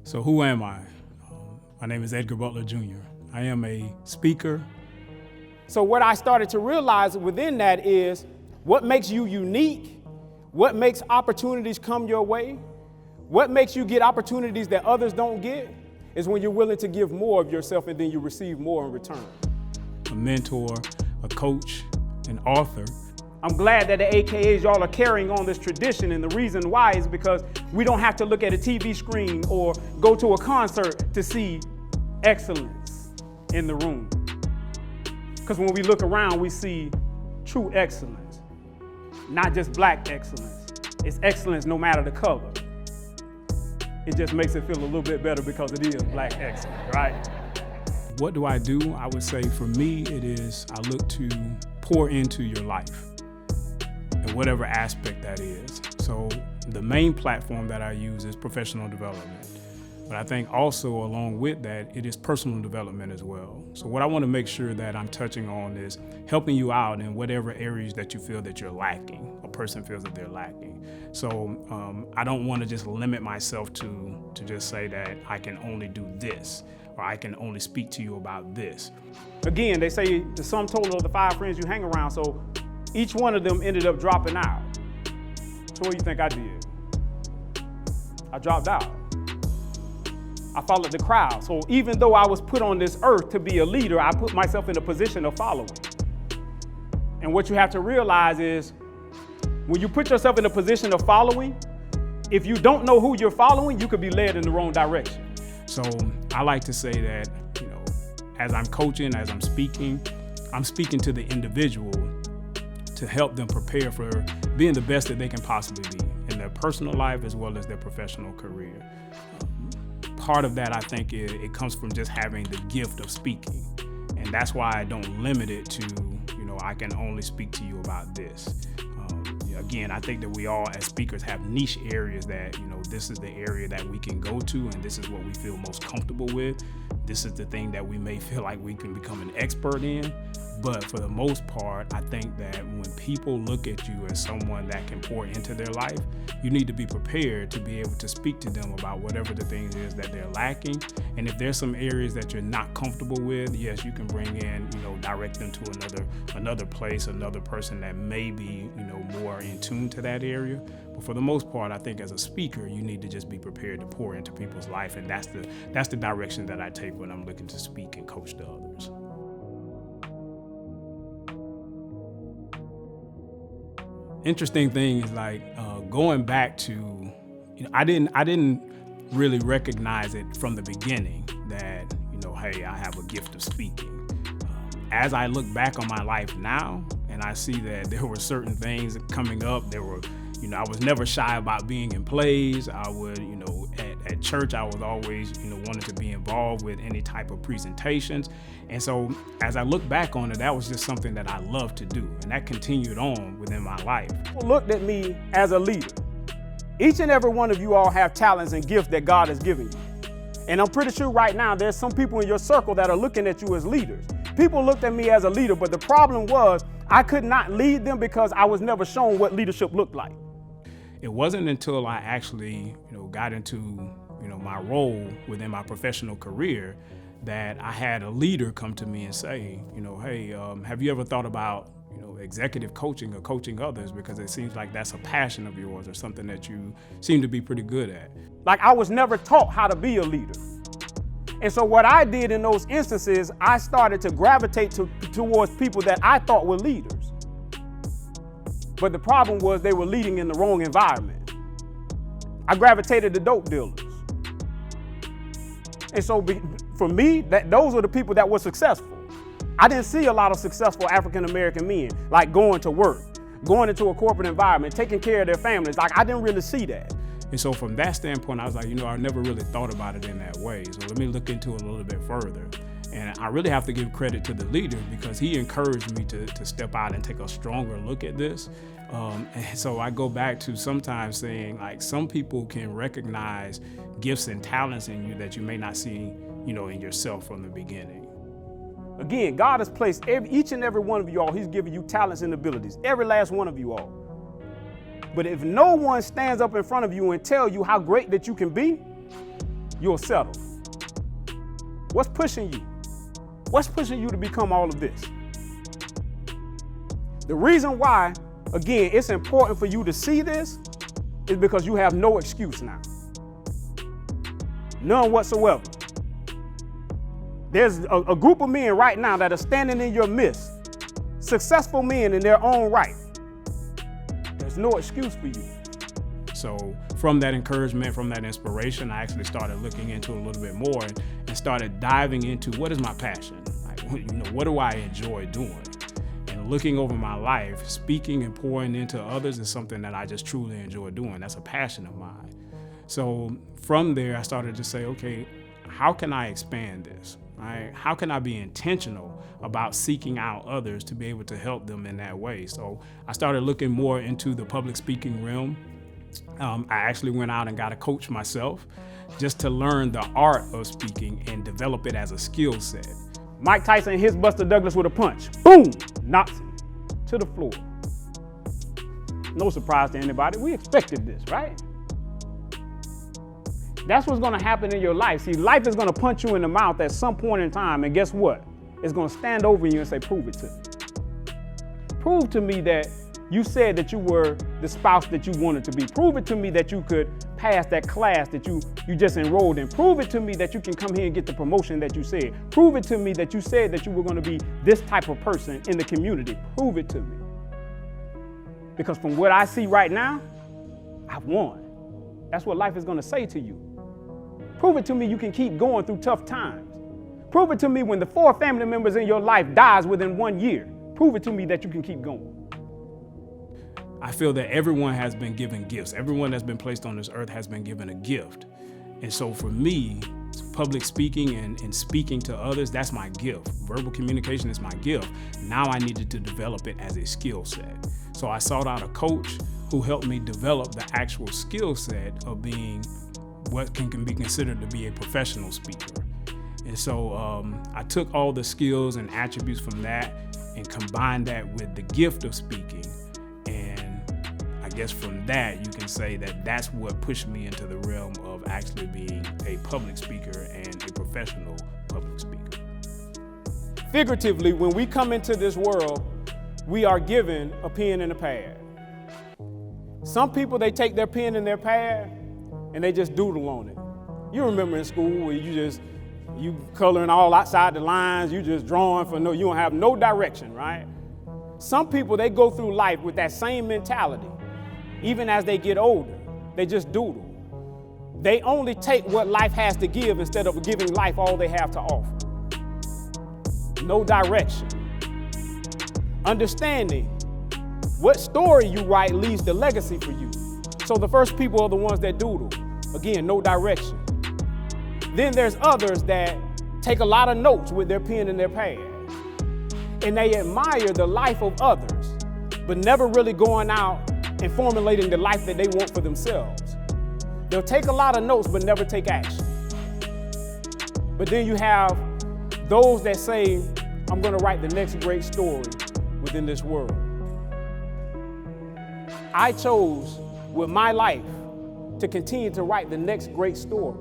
So who am I? My name is Edgar Butler Jr. I am a speaker. So what I started to realize within that is what makes you unique, what makes opportunities come your way, what makes you get opportunities that others don't get is when you're willing to give more of yourself and then you receive more in return. A mentor, a coach, an author. I'm glad that the AKAs, y'all are carrying on this tradition, and the reason why is because we don't have to look at a TV screen or go to a concert to see excellence in the room. Because when we look around, we see true excellence, not just black excellence. It's excellence no matter the color. It just makes it feel a little bit better because it is black excellence, right? What do? I would say for me, it is I look to pour into your life in whatever aspect that is. So the main platform that I use is professional development. But I think also along with that, it is personal development as well. So what I want to make sure that I'm touching on is helping you out in whatever areas that you feel that you're lacking, a person feels that they're lacking. So I don't want to just limit myself to just say that I can only do this, or I can only speak to you about this. Again, they say the sum total of the 5 friends you hang around, so each one of them ended up dropping out. So what do you think I did? I dropped out. I followed the crowd. So even though I was put on this earth to be a leader, I put myself in a position of following. And what you have to realize is when you put yourself in a position of following, if you don't know who you're following, you could be led in the wrong direction. So I like to say that, as I'm coaching, as I'm speaking to the individual to help them prepare for being the best that they can possibly be in their personal life as well as their professional career. Part of that, I think, it comes from just having the gift of speaking. And that's why I don't limit it to, I can only speak to you about this. Again, I think that we all as speakers have niche areas that, this is the area that we can go to and this is what we feel most comfortable with. This is the thing that we may feel like we can become an expert in. But for the most part, I think that when people look at you as someone that can pour into their life, you need to be prepared to be able to speak to them about whatever the things is that they're lacking. And if there's some areas that you're not comfortable with, yes, you can bring in, direct them to another place, another person that may be, more in tune to that area. But for the most part, I think as a speaker, you need to just be prepared to pour into people's life. And that's the direction that I take when I'm looking to speak and coach to others. Interesting thing is going back to, I didn't really recognize it from the beginning that, hey, I have a gift of speaking. As I look back on my life now and I see that there were certain things coming up, I was never shy about being in plays. I would, at church, I was always, wanting to be involved with any type of presentations. And so as I look back on it, that was just something that I loved to do. And that continued on within my life. People looked at me as a leader. Each and every one of you all have talents and gifts that God has given you. And I'm pretty sure right now there's some people in your circle that are looking at you as leaders. People looked at me as a leader, but the problem was I could not lead them because I was never shown what leadership looked like. It wasn't until I actually, got into, my role within my professional career that I had a leader come to me and say, hey, have you ever thought about, executive coaching or coaching others? Because it seems like that's a passion of yours or something that you seem to be pretty good at. Like I was never taught how to be a leader. And so what I did in those instances, I started to gravitate towards people that I thought were leaders. But the problem was they were leading in the wrong environment. I gravitated to dope dealers. And so for me, those were the people that were successful. I didn't see a lot of successful African-American men, like going to work, going into a corporate environment, taking care of their families. Like I didn't really see that. And so from that standpoint, I was like, I never really thought about it in that way. So let me look into it a little bit further. And I really have to give credit to the leader because he encouraged me to step out and take a stronger look at this. And so I go back to sometimes saying some people can recognize gifts and talents in you that you may not see, in yourself from the beginning. Again, God has placed each and every one of you all, he's given you talents and abilities, every last one of you all. But if no one stands up in front of you and tell you how great that you can be, you'll settle. What's pushing you? What's pushing you to become all of this? The reason why, again, it's important for you to see this is because you have no excuse now. None whatsoever. There's a group of men right now that are standing in your midst, successful men in their own right. There's no excuse for you. So from that encouragement, from that inspiration, I actually started looking into it a little bit more and started diving into what is my passion? Like, what do I enjoy doing? And looking over my life, speaking and pouring into others is something that I just truly enjoy doing. That's a passion of mine. So from there, I started to say, okay, how can I expand this? Right? How can I be intentional about seeking out others to be able to help them in that way? So I started looking more into the public speaking realm. I actually went out and got a coach myself just to learn the art of speaking and develop it as a skill set. Mike Tyson hits Buster Douglas with a punch. Boom! Knocks him to the floor. No surprise to anybody. We expected this, right? That's what's going to happen in your life. See, life is going to punch you in the mouth at some point in time, and guess what? It's going to stand over you and say, prove it to me. Prove to me that you said that you were the spouse that you wanted to be. Prove it to me that you could pass that class that you just enrolled in. Prove it to me that you can come here and get the promotion that you said. Prove it to me that you said that you were going to be this type of person in the community. Prove it to me. Because from what I see right now, I've won. That's what life is going to say to you. Prove it to me you can keep going through tough times. Prove it to me when the 4 family members in your life dies within 1 year. Prove it to me that you can keep going. I feel that everyone has been given gifts. Everyone that's been placed on this earth has been given a gift. And so for me, public speaking and speaking to others, that's my gift. Verbal communication is my gift. Now I needed to develop it as a skill set. So I sought out a coach who helped me develop the actual skill set of being what can be considered to be a professional speaker. And so I took all the skills and attributes from that and combined that with the gift of speaking. And I guess from that, you can say that that's what pushed me into the realm of actually being a public speaker and a professional public speaker. Figuratively, when we come into this world, we are given a pen and a pad. Some people, they take their pen and their pad and they just doodle on it. You remember in school where you coloring all outside the lines, you just drawing for you don't have no direction, right? Some people, they go through life with that same mentality. Even as they get older, they just doodle. They only take what life has to give instead of giving life all they have to offer. No direction. Understanding what story you write leaves the legacy for you. So the first people are the ones that doodle. Again, no direction. Then there's others that take a lot of notes with their pen and their pad. And they admire the life of others, but never really going out and formulating the life that they want for themselves. They'll take a lot of notes, but never take action. But then you have those that say, I'm going to write the next great story within this world. I chose with my life to continue to write the next great story.